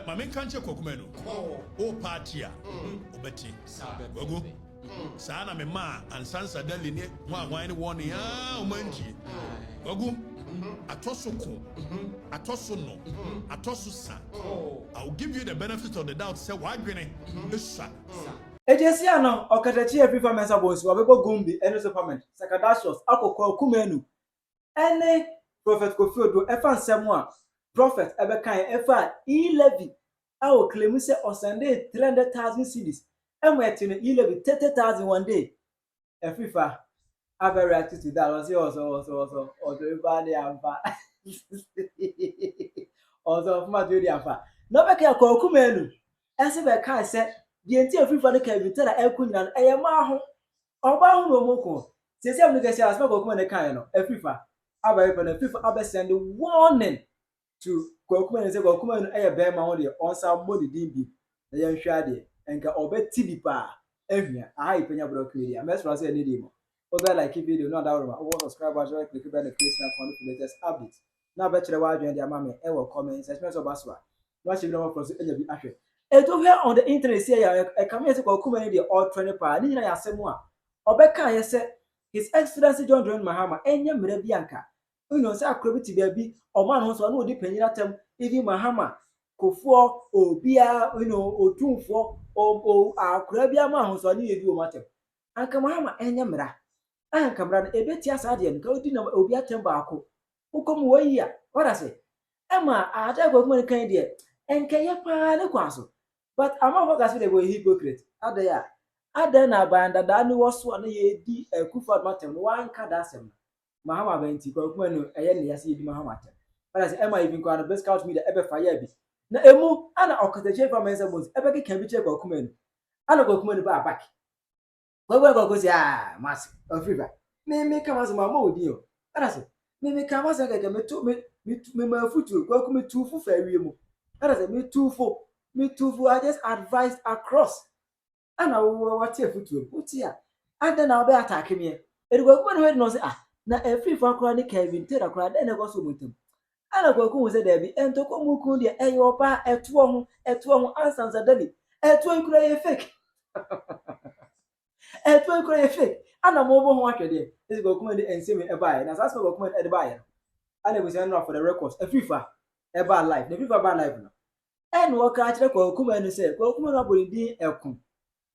Mame kanche Kwaku Manu. O party obeti. Wagu. Sana me ma ansansa dali ne hwan ne won ya omanji. Wagu. Atosoko. Atosono. Atosusa. I'll give you the benefit of the doubt say wadwene. Esa. Ejesia no Okatakyie Afrifa mensa bonsu abebo gumbi eno supplement sakadashos Kwaku Manu ene Prophet Kofi Oduro efa nsem a prophet ebekan efa E-levy awo claim say on Sunday 300,000 cedis emweti no E-levy 30,000 one day Afrifa have reacted to that also everybody amfa also ma do di amfa no be ka Kwaku Manu ese be kan say the entire Afrifa no can be tell ekunyina eye ma ho oba ho no moko sese am no gesi as ma Kwaku Manu kan no Afrifa aba even Afrifa aba send warning to Kwaku Manu say Kwaku Manu eye be ma ho de onsa body din bi na ye hwa de enka obeti bi pa ehua aha Penyah block media mesra say need mo over like video no that one subscribe and click the notification icon for latest updates na be kire wa adwen de ama me e wo comment section so baswa no chi bi no for so enya bi ahwe eto here on the internet say ya come here say Kwaku Manu dey all training pa ni nyina ya asemu a obeka ye say His Excellency John Dramani Mahama enya mra bi anka unu say akro bi ti bia bi o man ho so na odi Penyah atem even Mahama Kofuo obia otumfo o akro bi ama ho so na ye bi o matem anka Mahama enya mra anka mra na ebeti asa de nka odi na obi atem ba ako ukom wo yi a wada say ema ada Kwaku Manu kan de enka ye pa ne kwaso. But I'm not going to be a hypocrite. Ada na banda da ni waso na ye di Kufa matem no wan ka da sem. Mahama benti Kwaku Manu eye ne yase di Mahama matem. But as am even go on best count media ebe fire bi. Na emu ana Okatakyie Afrifa mensa mos ebe ke kan bi che Kwaku Manu. Ana Kwaku Manu ba back. Kwaku say mas Afrifa. Me ka mas mama odi o. Ana say me ka mas ga me ma futu Kwaku me tufu fa wi mu. Ana say me tufu I just advised across. And I what your foot will put here. And then I'll be attacking me. It will go ahead and say, now every for chronic Kevin Taylor cried and I was with him. And I go say there be and to come mukundi a your pa at one answers a daily. At one cry fake. At one cry fake. And I'm over what you did. It's go come and see me a buy. And as I spoke at the buyer. And it was enough for the records. A FIFA a bad life. The FIFA bad life. And what catch the Kwaku Manu say, Kwaku Manu abodi ekun.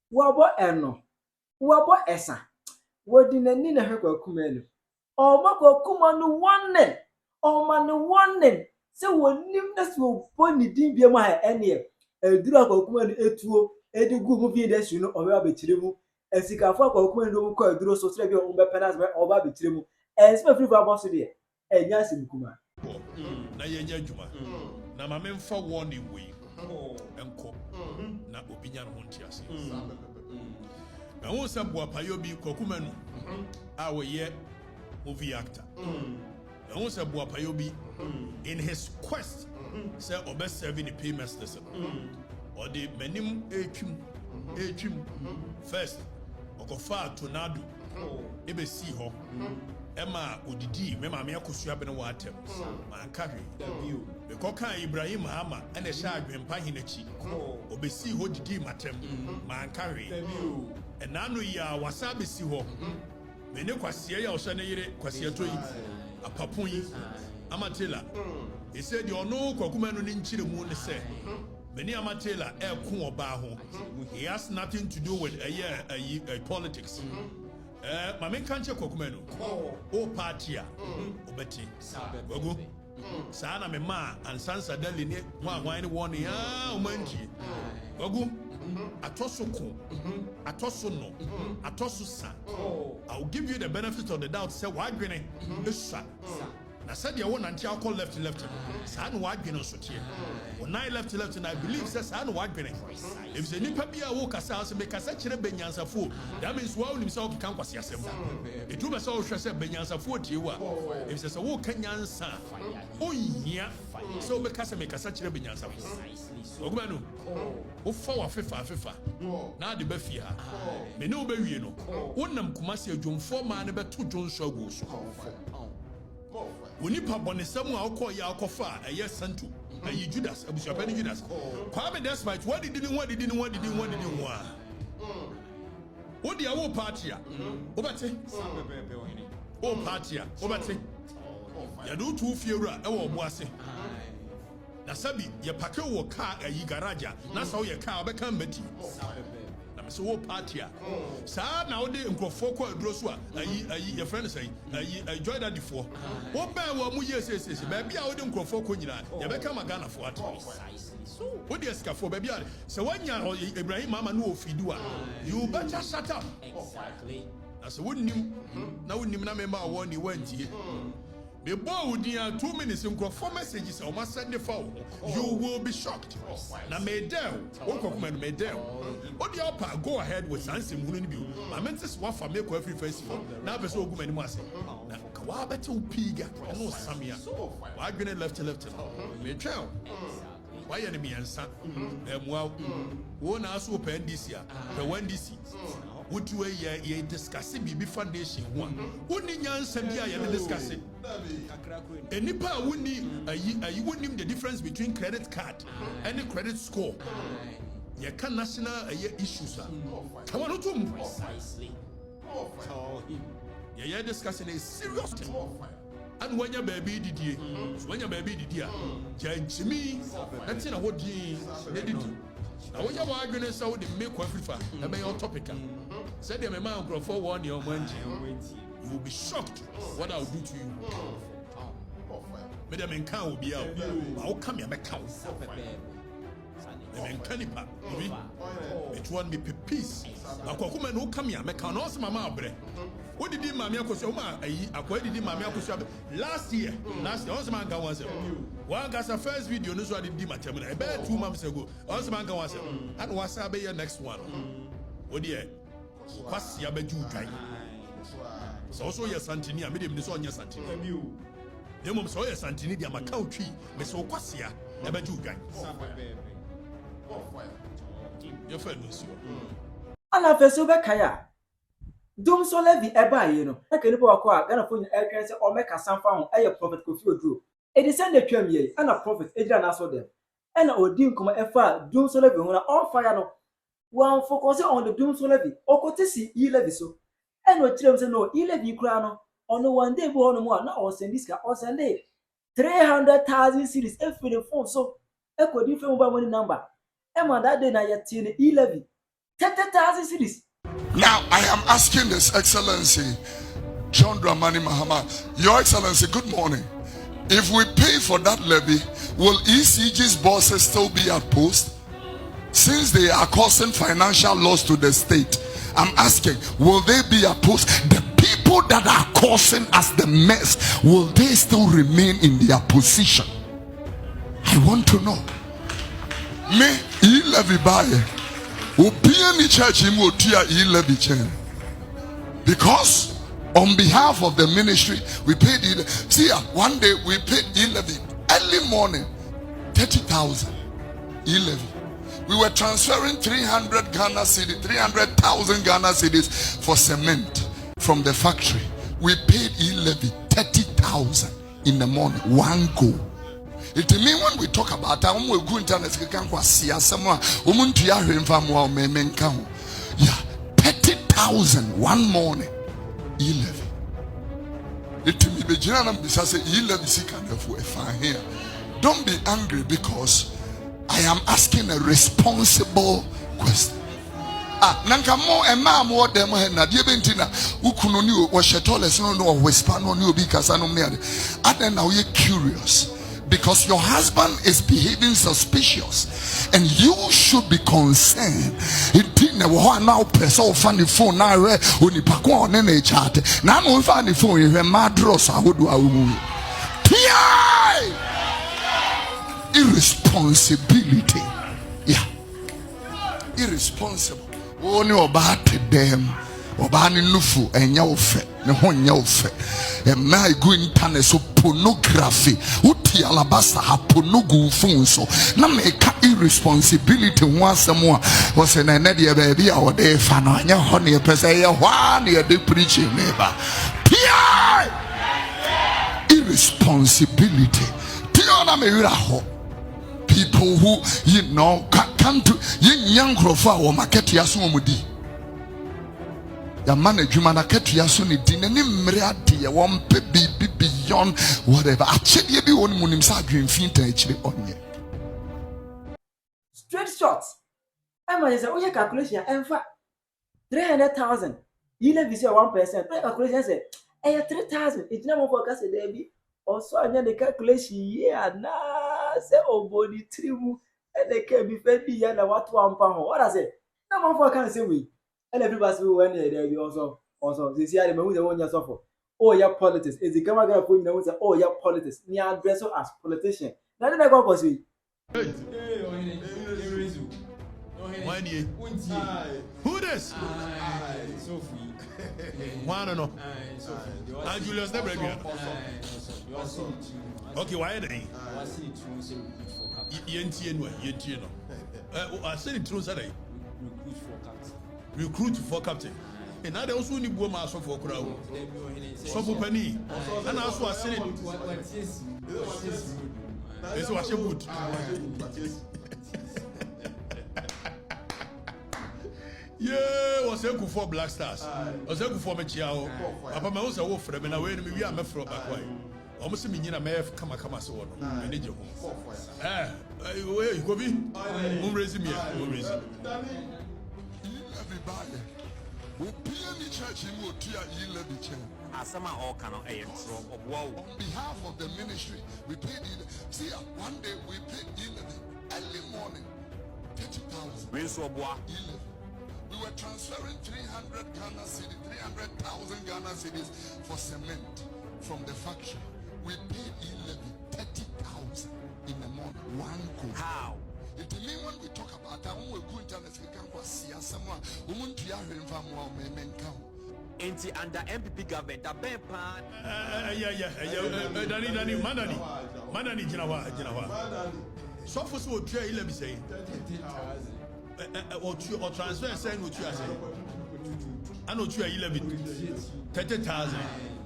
Wabo eno. Wabo esa. Wodi na ni na Kwaku Manu. O ma Kwaku Manu wanne. O manu wanne. Se wonim na se oboni din bia ma ha ene. Edura Kwaku Manu etuo, edigu mu bi de su no o ba betire mu. Esikafo Kwaku Manu no ko eduro so sre bi o be penas be o ba betire mu. Ense free for boss de. Enya simkuma. Na yenya adwuma. Na mame mfa warning we. Enko na obinya no ntiase na won se boapayo bi Kwaku Manu a wo ye movie actor na won se boapayo bi in his quest say obe serving the payments lesson or the menim etwim first okofa tornado ebe si ho ema odidi me ma me akosua be no watem man ka hwe be koka Ibrahim Mahama ene sha adwempa hinachi obesi ho didi matem man ka hwe enanu ya wasabe si ho me ne kwasie ya osha ne yire kwasie to yi apapon yi amatela he said you know Kwaku Manu ni nchire mu ne se many amatela e ku oba ho he has nothing to do with politics. Mame kanche Kwaku Manu. O party obeti. Wagu. Sana me ma ansansa dali ne hwan ne won ya omanji. Wagu. Atosoko. Atosono. Atosusa. I'll give you the benefit of the doubt say wadwene. Esa. Na said you want until call left. San wadwene so tie. When I left and I believe says san wadwene. If the nipa bia wo kasa so make kasa kire benyansafo, that means wo himself kan kwase asem. It do be so hwe say benyansafo tie wa. If say wo kanyansa, ohia. So be kasa make kasa kire benyansafo. Ogumanu. Wo fa wa fefa. Na de ba fie ha. Me ne wo ba wie no. Wonam kumase adwomfo ma ne beto dwonso agu so. Woni pa bonesam a okọ ya akọfa eye santu Judas, Abushapani Judas. Kwame despite what did what do the old party? Obate. Oh, party. Obate. You do 2 Fiora, oh, Boise. Nasabi, your Paco car, a Yigaraja. That's how your car become Betty. So what party? Sir, nowadays in Kwaku Oduro, your friend say, I joined that before. What bad one years says, baby, I wouldn't Kwaku, you become a gunner for it. What do you ask for, baby? So when you're Ibrahim Mama no Fidua, you better shut up. Exactly. That's wouldn't you? Now, wouldn't you remember one you went here? The boy would 2 minutes in Kwaku messages or must send the phone. You will be shocked. Now, Medell, Okakman Medell. What the upper go ahead with Sansim wouldn't be. My menses what for make every festival. Now, the so good must say. Now, Kawabe to Piga, no Samia. Why gonna left? Medell. Why enemy and son? Well, one also open this year, the one this year. Would you discuss it be foundation one? Wouldn't you answer me? I discuss it. And Nipa wouldn't you wouldn't know the difference between credit card and the credit score. You can national issues. Come on, to precisely. Yeah, discussing a serious thing. And when your baby did ye, when your baby did ye, Jimmy, that's in a what ye did. Now, when you're arguing, so the make Afrifa, that may your topic. Said them a man for 1 year, you will be shocked what I'll do to you. Madam and cow will be out. I'll come here, my cow. And Canipa, it won't be peace. Now, Kwaku Manu come here, make an awesome mamma. What did Mamma Kosoma? I quoted Mamma Kosoma last year. Also, man was one got a first video, no, so I did Dimatamina. I bet 2 months ago. Also, man was and was I be your next one? Oh, dear. What's your bed? So, also, your Santini, I made him this on your Santini. The mom saw your Santini, the Macau tree, Miss Oquasia, never do gang. Your friend was you. And I feel so back here. Don't so let the eba, you know. I can go gonna put your air or make a sound found a Prophet Kofi Oduro. It is send the premier and a prophet, Adrian answered them. And a dim come a doom so levy when all fire no. One focus on the doom so levy, or Okatakyie E-levy so. And what terms no E-levy crown on no one day born one, not or send this car or send day. 300,000 cities every the phone so echo different money number. Emma that day na yet E-levy 30,000 cities. Now I am asking His Excellency John Dramani Mahama, Your Excellency, good morning. If we pay for that levy, will ECG's bosses still be at post? Since they are causing financial loss to the state, I'm asking, will they be at post? The people that are causing us the mess, will they still remain in their position? I want to know. Me, E-levy buy. Obiani church him will tear E-levy chain. Because on behalf of the ministry, we paid E-levy. See, one day we paid E-levy early morning, 30,000 E-levy. We were transferring 300,000 Ghana cedis for cement from the factory. We paid E-levy 30,000 in the morning, one go. It means when we talk about how we go internet, we can see someone who to ya yeah, 30,000 one morning. E-levy. It means the general say E-levy can here. Don't be angry because I am asking a responsible question. Nanka mo ema mo dem na die bentina ukunu ni wo shetole no whisper no ni obi kasa no me ade. Aden na we curious. Because your husband is behaving suspicious and you should be concerned. It now press off on the phone now when you pack on any chat. Now on the phone you have madros. I would do irresponsibility. Yeah, irresponsible. Oh no, bad to them. Obani nufu enyaofe ne ho enyaofe e mai go internet so pornography uti alabasta ha pornogu phone so na make irresponsibility ho asem a wo se na na de ba bia wo de fa no anya ho ne pese ye ho na de preaching neighbor irresponsibility pia na me wira ho people who, come to young Grofa or market Yasumudi. The man a human market Yasuni din any mreadi one baby beyond whatever. Actually, you be one munim sa green fin actually on ye. Straight shots. I'm going to say, oh, your calculation, and for 300,000. E-levy is 1%. Calculation say, 3,000. It's not more for us, Debbie. Also, I know the calculation here now. Say, oh, body tribu, and they can be fed beyond what £1. What I say? No more for can say we. And everybody will win there. Also, this year, the moon the one you suffer. Oh, your politics. Is the camera going to put in the oh, your politics. Near address as politician. Now, then I go for you. Who this? One no. Julius never again. Okay, why are they? Yenti no. I said it through Saturday. Recruit for captain. And now they also need to go master for crowd. So for penny. And also I said it. This was a boot. Yeah, was a good for Black Stars. Was a good for Mechiao. Papa Mouse a wolf from and away we are from back way. Almost a minute may have come so on. I need your home. Where you go be? Who raising me? Who raising? Everybody. Who PME church in Wotia E-levy church. Asama all cannot on behalf of the ministry, we paid E-levy. See, one day we paid E-levy early morning. 30,000. E-levy. We were transferring 300,000 Ghana cedis for cement from the factory. We paid E-levy 30,000 in the morning. One code. How? It means when we talk about that, when we go into the we can see someone who want to hear him from our men come. Under MPP government, the bank pan. Danny, Manani, Jinawa. So for so, E-levy say. Or transfer saying what you are saying. I know you are 11, 30,000.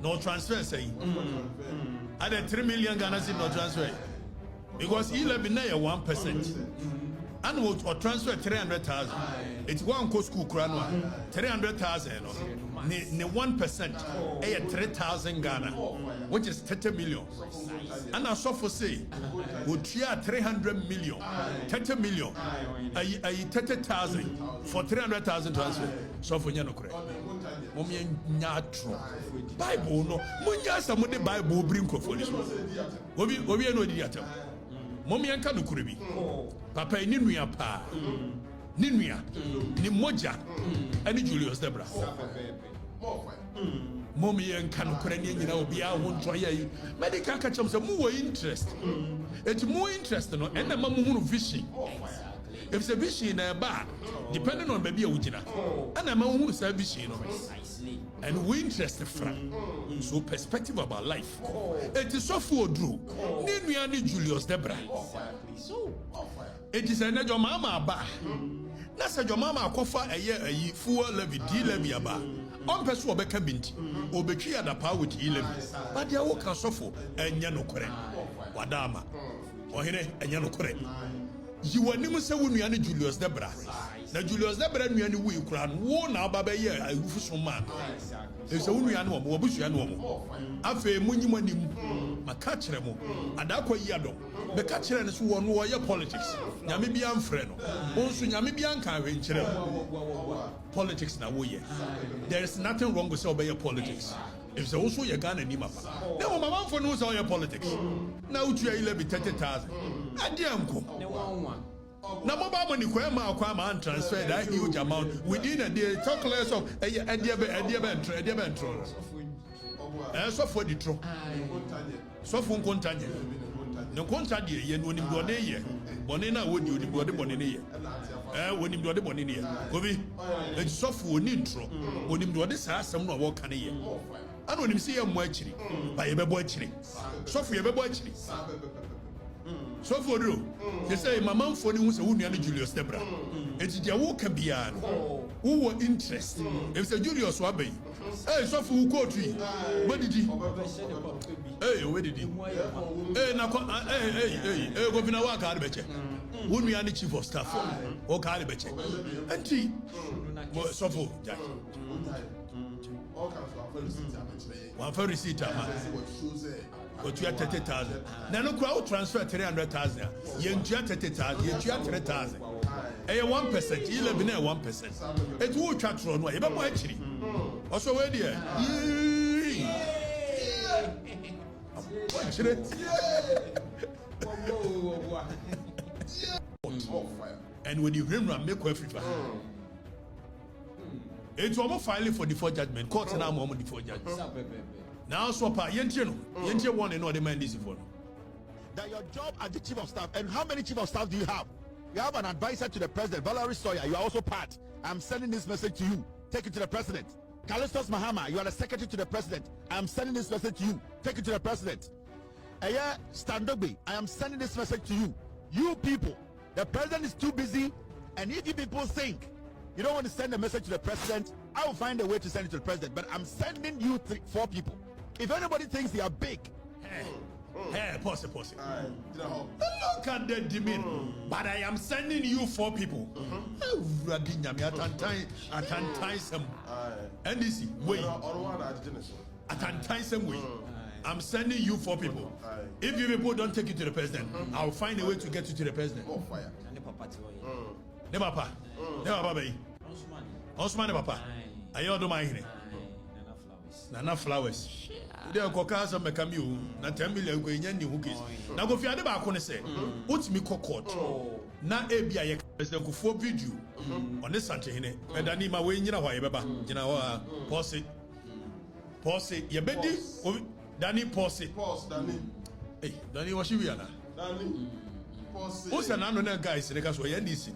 No transfer saying. I had 3 million Ghana cedis no transfer. Because 11 now 1%. And or transfer 300,000. It's one co school crown 300,000. Ne 1% 3,000 Ghana, which is 30 million. And I saw for say, would share 300 million, 30 million, 30,000 for 300,000 transfer. So for you no correct. Mommy nyatro. Bible no. Munya some the Bible bring for this. Obi no di atam. Mommy anka no kurebi. Papa ni nua pa. Ni nua, ni moja. Ani Julius Debra. Mommy and can Ukrainian, you know, be our one try. Medical catch them some more interest. It's more interesting, and the mamu fishing. If it's a fishing in a bar, depending on baby Ujina, and a man who's a fishing, and we interested from so perspective about life. It is so for Drew, Niniani Julius Debra. It is an edge of mama bar. That's a mama cofa a year a full levy, E-levy bar. On person will be cabined, or be clear the power with E-levy. But they all can suffer and Yano Kore. Wadama, or Hene and Yano Kore. You were never say when you Julius Debra. Now Julius Debra, you and we crown, war now, Baba, yeah, I wish some man. There's a woman animal, or bush animal. After Munimanim, a catcher, and Aqua Yado. The catcher is one warrior politics. Namibian friend. Also, Namibian can politics now. There is nothing wrong with your politics. If it's also your gun and Nimapa. Now, my mom for knows all your politics. Now, you are 11,000. I damn go. Now, my money, Kwama, and transfer that huge amount within a day. Talk less of a diabent troll. So for the troll. So for Contanya. No contract ye no nim do ye bonena wodi odi body bonene ye wonim do de bonene ye obi e sofu oni ntro wonim do de sa asem no wo kan ye ana onim se ye mo akiri ba ye bebo akiri sofu ye bebo akiri So for you, they say my mom for who's a woman Julius Debra. It's the walk beyond who were interest. If the Julius Wabe, hey, so for who go to what did he? Hey, where did he? Hey, now, hey, Governor Wakabeche. Would be any chief of staff or Calibeche. And he was so for Jack. One for receipt, but you are 30,000. Now, no crowd transfer 300,000. You are 30,000, you are 3,000. A 1%, 11 1%. It will chat on way, but actually. Also, where dear? And when you remember, make Afrifa. It's almost filing for default judgment. Court now moment default judgment. Now swap yentino one and all the man this for. That your job as the chief of staff, and how many chief of staff do you have? You have an advisor to the president, Valerie Sawyer. You are also part. I'm sending this message to you. Take it to the president. Callistus Mahama, you are the secretary to the president. I am sending this message to you. Take it to the president. Aya Standobi, I am sending this message to you. You people, the president is too busy, and if you people think you don't want to send a message to the president, I will find a way to send it to the president. But I'm sending you 4 people. If anybody thinks they are big, hey, pause. Look at the demeanor. But I am sending you 4 people. And this way. I'm sending you 4 people. If you people don't take it to the president, I'll find a way to get you to the president. Ne papa. Osman ne papa. Ayo do my hine. Nana flowers. They are cockers and Macamiu, not 10 million going any hookies. Now go for the back on say, what's me cockot? Now, ABI president could forbid you on this Santahine, and I need my way in your way, Baba. You know, pause it, your baby, Danny, pause it. Hey, Danny, what you are now? What's an unknown guys, the guys were NDC?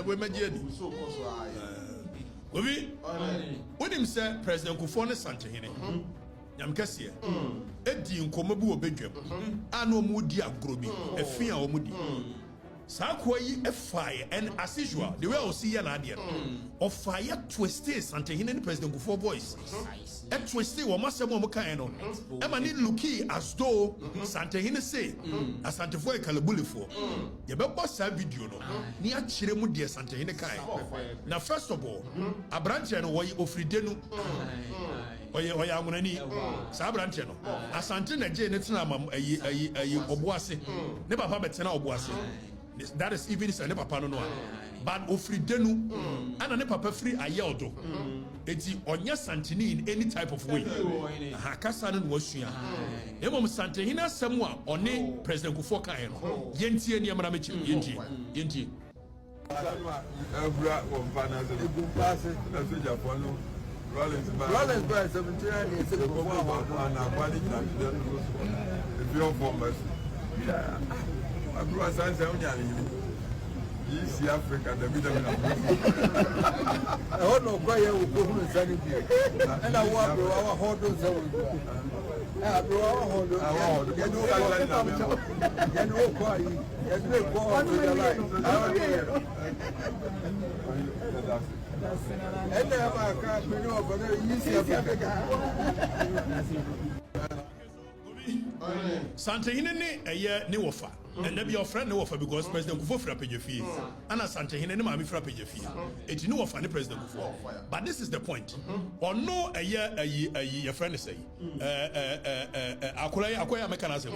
We made you so. When him said President Kufone Santahine. Yam kesiye edi nkomabu obedwam ano mudi agrobi efia omudi sakwa yi efaye and as usual the way I see ya na ade of fire twisted Santahine ni President Kufo voice e twisted wo masem o kan no e ma ni looky as though Santahine say asantefo e kalabulefo ye be boss video no ni a kire mu de Santahine kan na first of all abranche no wo ofridenu oye amunani sa branche no asante na je ne tena am ayi oboase ne papa betena oboase that is even say ne papa no but ofridenu ana ne papa free ayeodo eti onye santini in any type of way ha kasa no wasua emom Santahine asem a one President Kufo kan no yentie ne amara mechi yentie Ebra wo mfana ze egumpase na soja fonu Rollins by 79 years ago, and I wanted to if you're for mercy. I grew a son, East Africa, the middle I don't know why you will go to Sunny and I want our holders. I brought our holders. And I can't be over Santahine ne eye ne wofa and be your friend no wofa because President Kufo fra Penyah and Santahine ne ma me fra Penyah it no wofa ne President Kufo but this is the point or no eye your friend say akoya mekana say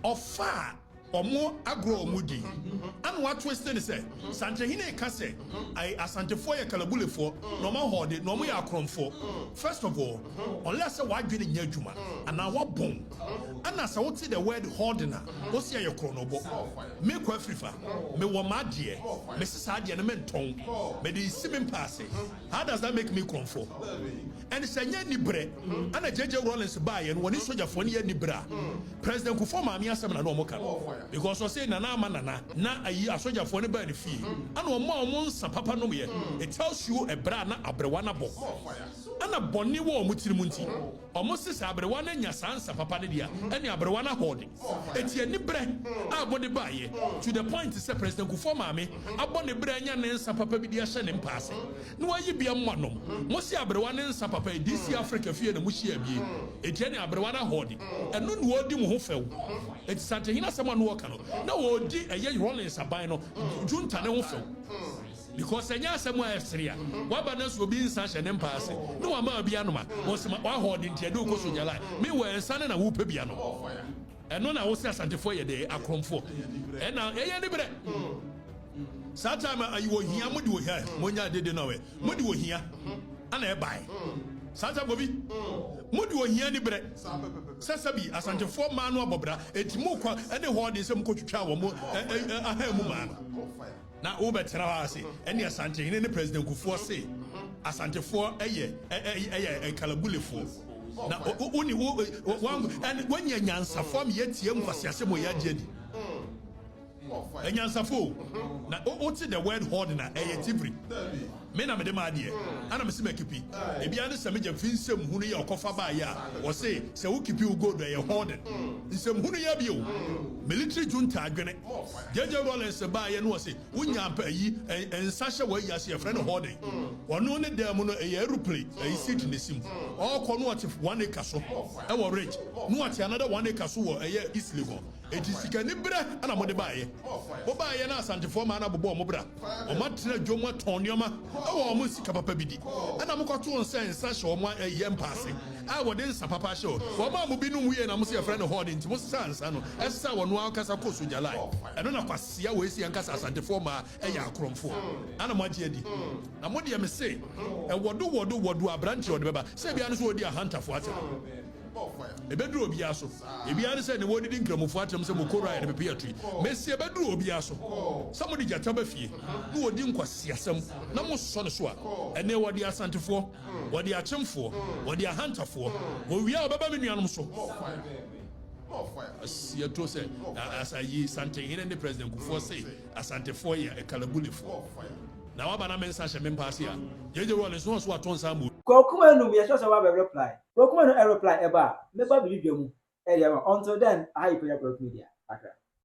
ofa omo agro omudi and what twist say Santahine ka say I asantefo ye kalabulefo no ma hode no mo ya akromfo first of all unless what dwene nya adwuma and na what bon and as I would see the word holding o see your chronobo me Kwaku Afrifa me wo ma de me sisa de na me nton me de simen pass how does that make me kromfo and say nya ni bre and jeje Rollins buy and woni sojafo ne ni bra President Kufo ma me asem na no mo ka because I say nana manana na ayi asojafo ne ba ne fie and o ma nsa papa no ye it tells you a bra na abrewa na bo ana bonni wo mo tiri munti almost is abrewan and yasansa papa dia any abrewana holding eti ani bre abode baye to the point is President Kufuor Mame abone bre nya nensa papa bi dia hye ne mpaase no ayi bia mmanom mo si abrewana nensa papa DC Africa fie na mo hye abie eti ani abrewana holding eno no odi mo ho few eti sante hina sama no woka no na wodi eye Rollins aban no junta ne ho few because enya asemu afria waba na so bi nsa hye ne mpaase no wa ma bia no ma wo se wa holding tie do ko so nyala me we nsa ne na wo pa bia no eno na wo se asantefo ye de akromfo ena eye ne bre sa time ayi wo hia mo de wo hia mo nya dede na we mo de wo hia ana e bai sa time go bi mo de wo hia ne bre sasabi asantefo ma no abobra eti mo kwa ene holding se mo ko twitwa wo mo aha mu ma na obetra ha ase ene asante hine ne President Kufuor say asante for eye kalabulefo na oni wan and when you nyansa form yetie nkwase ase mo yagedi enyansafo na oti the word holding na eye tibri me na me de ma de ana me se makipi e bia ne se me jafinsem hunu ye okofa ba ya wo se wo kipi ugo do ye holding nsem hunu ya bio military junta adwene jeje Rollins ba ye no wo se unya pa yi ensa hye wa ya se ye friend holding wono ne dem no e aeroplane e seat ne sim all no what 1 acre so e wo rich no what another 1 acre so wo e East-Legon eti sika ni bre ana mo de ba ye wo ba ye na asantefo ma na bobo mo bra o matena dwom atonioma awo mo sika papa bidi ana mo kwato nsa hye o mo ye mpaase a wo de nsa papa hye o ma mo binu mu ye na mo se friend holding mo sa nsa no esa wo no akasa ko so jalai eno na kwasia we si ankasa asantefo ma ya akromfo ana mo agi adi na mo de me se e wodo abranti o de beba se bia no so odi a hunter fo ata ebedru obi aso ebia ne se ne wodi di nkramofo atem se mokoro aye ne pepe atui mesi ebedru obi aso somebody jata ba fie no wodi nkwase asem na mo so ne so a ene wodi asantefo wodi achemfo wodi ahantafo wo wia obaba menuanom so you to say as I something in the President Kufuor say asante for ya e kalabulefo na waba na mensa hye mempaase a jeje Rollins no so aton samu Kwaku Manu me so wa reply Kwaku Manu reply eba me ba bi dwam e until then I Penyah Media.